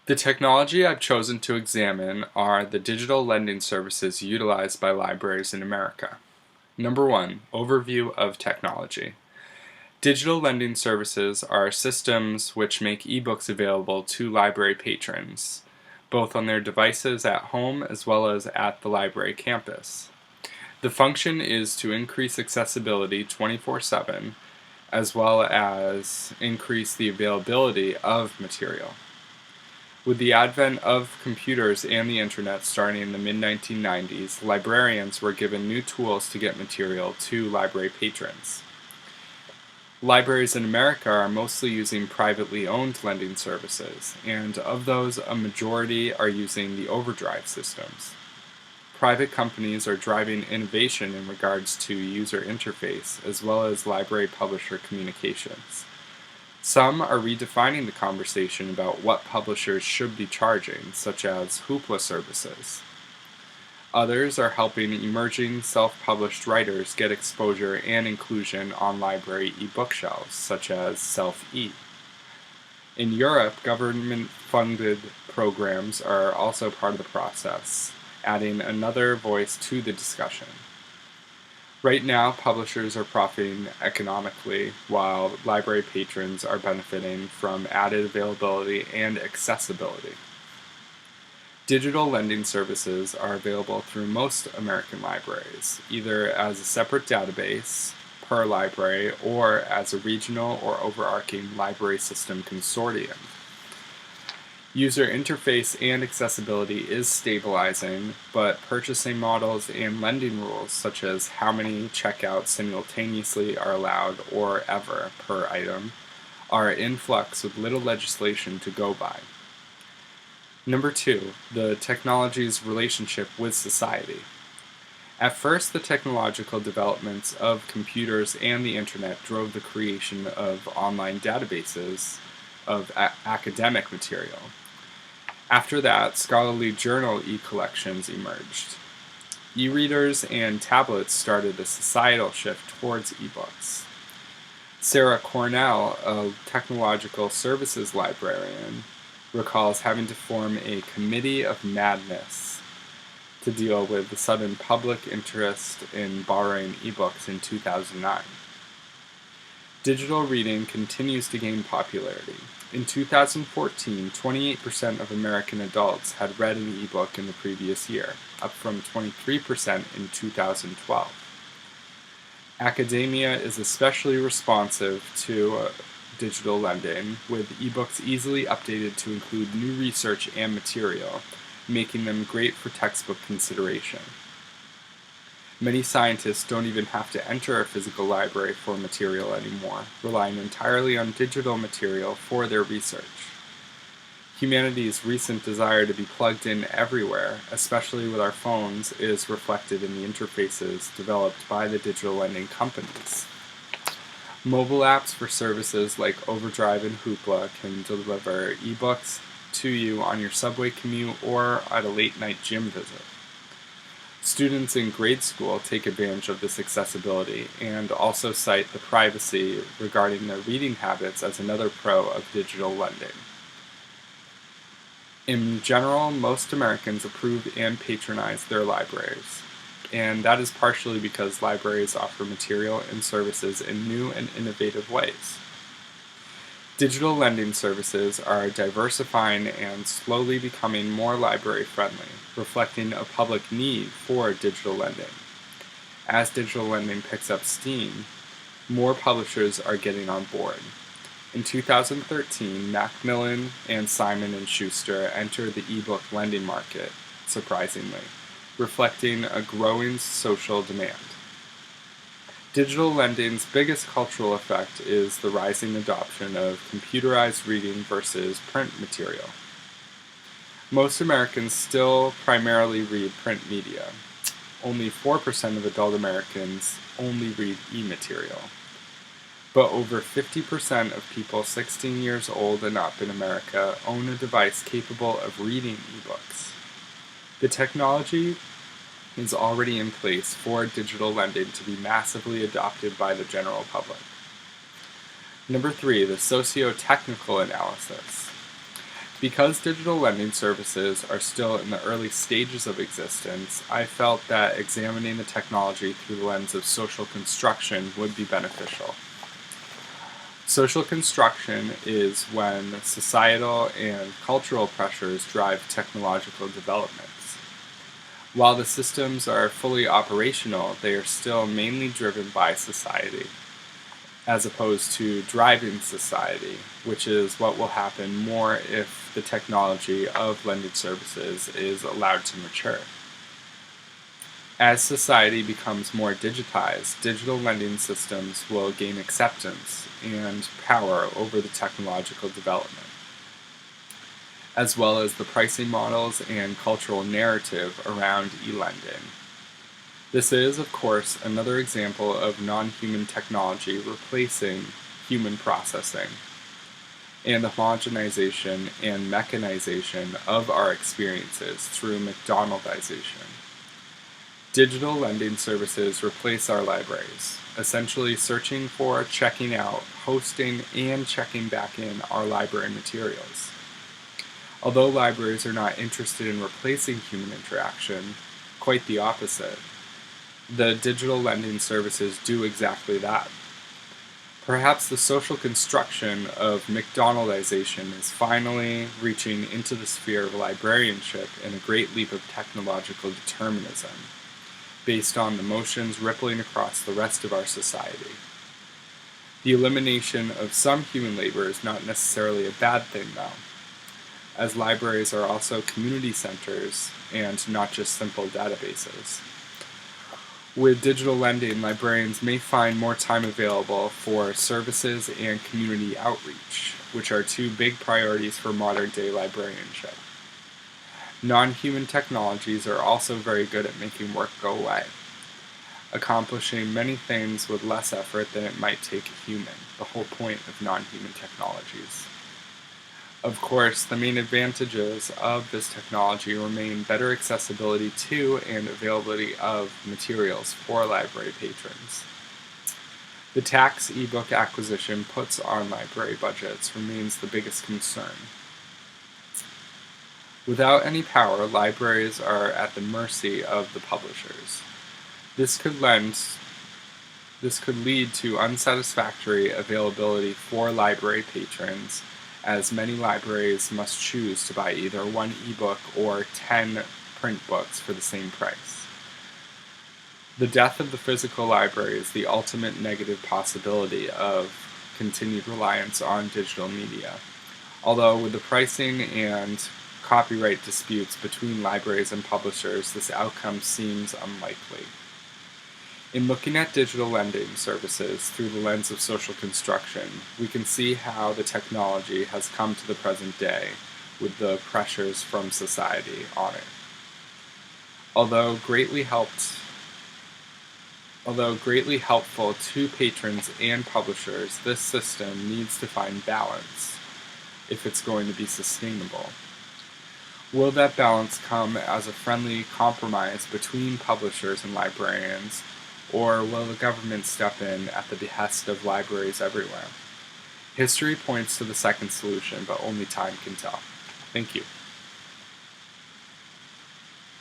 The technology I've chosen to examine are the digital lending services utilized by libraries in America. Number 1, overview of technology. Digital lending services are systems which make ebooks available to library patrons, both on their devices at home as well as at the library campus. The function is to increase accessibility 24/7, as well as increase the availability of material. With the advent of computers and the internet starting in the mid-1990s, librarians were given new tools to get material to library patrons. Libraries in America are mostly using privately owned lending services, and of those, a majority are using the overdrive systems. Private companies are driving innovation in regards to user interface as well as library publisher communications. Some are redefining the conversation about what publishers should be charging, such as hoopla services. Others are helping emerging self-published writers get exposure and inclusion on library e-bookshelves, such as Self-E. In Europe, government-funded programs are also part of the process, adding another voice to the discussion. Right now, publishers are profiting economically, while library patrons are benefiting from added availability and accessibility. Digital lending services are available through most American libraries, either as a separate database per library or as a regional or overarching library system consortium. User interface and accessibility is stabilizing, but purchasing models and lending rules, such as how many checkouts simultaneously are allowed or ever per item, are in flux with little legislation to go by. Number 2, the technology's relationship with society. At first, the technological developments of computers and the internet drove the creation of online databases of academic material. After that, scholarly journal e-collections emerged. E-readers and tablets started a societal shift towards e-books. Sarah Cornell, a technological services librarian, recalls having to form a committee of madness to deal with the sudden public interest in borrowing e-books in 2009. Digital reading continues to gain popularity. In 2014, 28% of American adults had read an e-book in the previous year, up from 23% in 2012. Academia is especially responsive to digital lending, with e-books easily updated to include new research and material, making them great for textbook consideration. Many scientists don't even have to enter a physical library for material anymore, relying entirely on digital material for their research. Humanity's recent desire to be plugged in everywhere, especially with our phones, is reflected in the interfaces developed by the digital lending companies. Mobile apps for services like Overdrive and Hoopla can deliver ebooks to you on your subway commute or at a late-night gym visit. Students in grade school take advantage of this accessibility and also cite the privacy regarding their reading habits as another pro of digital lending. In general, most Americans approve and patronize their libraries, and that is partially because libraries offer material and services in new and innovative ways. Digital lending services are diversifying and slowly becoming more library-friendly, reflecting a public need for digital lending. As digital lending picks up steam, more publishers are getting on board. In 2013, Macmillan and Simon & Schuster entered the ebook lending market, surprisingly, reflecting a growing social demand. Digital lending's biggest cultural effect is the rising adoption of computerized reading versus print material. Most Americans still primarily read print media. Only 4% of adult Americans only read e-material. But over 50% of people 16 years old and up in America own a device capable of reading ebooks. The technology is already in place for digital lending to be massively adopted by the general public. Number 3, the socio-technical analysis. Because digital lending services are still in the early stages of existence, I felt that examining the technology through the lens of social construction would be beneficial. Social construction is when societal and cultural pressures drive technological developments. While the systems are fully operational, they are still mainly driven by society, as opposed to driving society, which is what will happen more if the technology of lending services is allowed to mature. As society becomes more digitized, digital lending systems will gain acceptance and power over the technological development, as well as the pricing models and cultural narrative around e-lending. This is, of course, another example of non-human technology replacing human processing and the homogenization and mechanization of our experiences through McDonaldization. Digital lending services replace our libraries, essentially searching for, checking out, hosting, and checking back in our library materials. Although libraries are not interested in replacing human interaction, quite the opposite. The digital lending services do exactly that. Perhaps the social construction of McDonaldization is finally reaching into the sphere of librarianship in a great leap of technological determinism, based on the motions rippling across the rest of our society. The elimination of some human labor is not necessarily a bad thing, though, as libraries are also community centers and not just simple databases. With digital lending, librarians may find more time available for services and community outreach, which are two big priorities for modern-day librarianship. Non-human technologies are also very good at making work go away, accomplishing many things with less effort than it might take a human, the whole point of non-human technologies. Of course, the main advantages of this technology remain better accessibility to and availability of materials for library patrons. The tax ebook acquisition puts on library budgets remains the biggest concern. Without any power, libraries are at the mercy of the publishers. This could lead to unsatisfactory availability for library patrons, as many libraries must choose to buy either one ebook or 10 print books for the same price. The death of the physical library is the ultimate negative possibility of continued reliance on digital media, although with the pricing and copyright disputes between libraries and publishers, this outcome seems unlikely. In looking at digital lending services through the lens of social construction, we can see how the technology has come to the present day with the pressures from society on it. Although greatly helpful to patrons and publishers, this system needs to find balance if it's going to be sustainable. Will that balance come as a friendly compromise between publishers and librarians, or will the government step in at the behest of libraries everywhere? History points to the second solution, but only time can tell. Thank you.